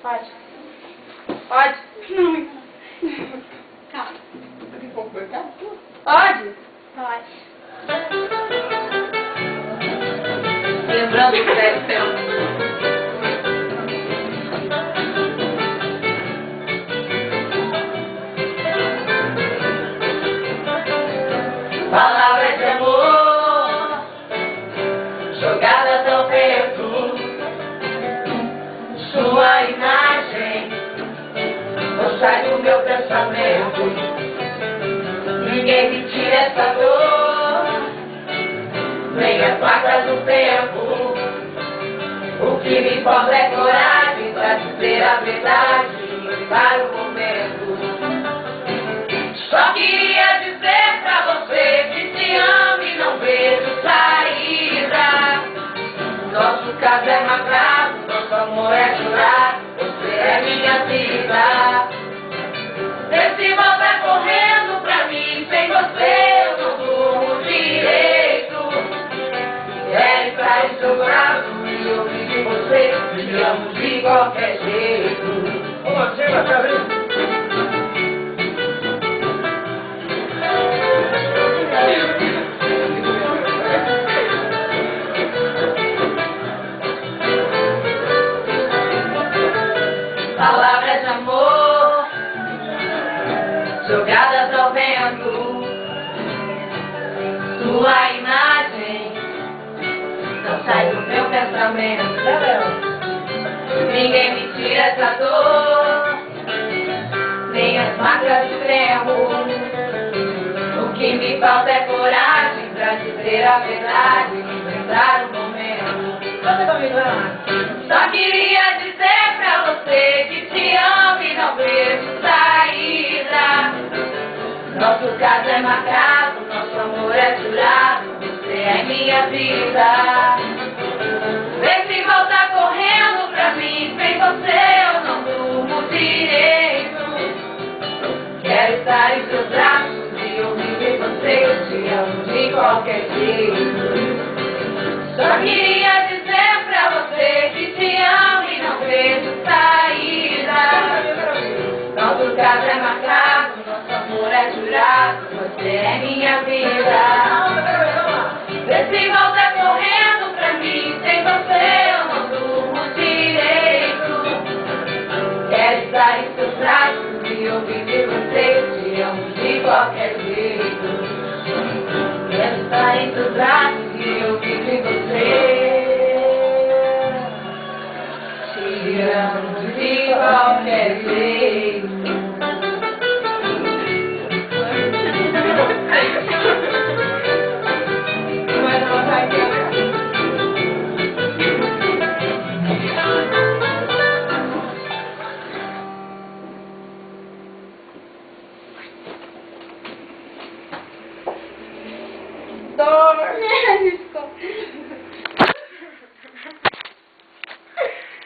Pode. Pode? Não. Calma. Pode? Pode. Lembrando que deve ser um... Palavras de amor jogadas ao vento, sua imagem não sai do meu pensamento. Ninguém me tira essa dor, nem as marcas do tempo. O que me importa é coragem pra dizer a verdade para o momento. Só queria dizer pra você que te amo e não vejo saída. Nosso caso é marcado, nosso amor é jurado. Você é minha vida. Vê se volta correndo pra mim. Sem você eu não durmo direito. Quero estar em seu braço e ouvir de você. Te amo de qualquer jeito. Ô, Sheila, tá vendo? Palavras de amor jogadas ao vento, sua imagem não sai do meu pensamento. Ninguém me tira essa dor, nem as marcas do tempo. O que me falta é coragem pra dizer a verdade, enfrentar o momento. Canta comigo, vai lá. Só queria dizer pra você que te amo e não vejo saída. Nosso caso é marcado, nosso amor é jurado. Você é minha vida. Vê se volta correndo pra mim. Sem você eu não durmo direito. Quero estar em seus braços e ouvir de você. Eu te amo de qualquer jeito. Só queria dizer pra você que te amo e não vejo saída. Nosso caso é marcado, nosso amor é jurado. Você é minha vida. Vê se volta correndo pra mim. Sem você eu não durmo direito. Quero estar em seus braços e ouvir de você. Eu te amo de qualquer jeito. Quero estar em seus braços e ouvir de você. Te amo de qualquer jeito. Mais uma vez. Desculpa.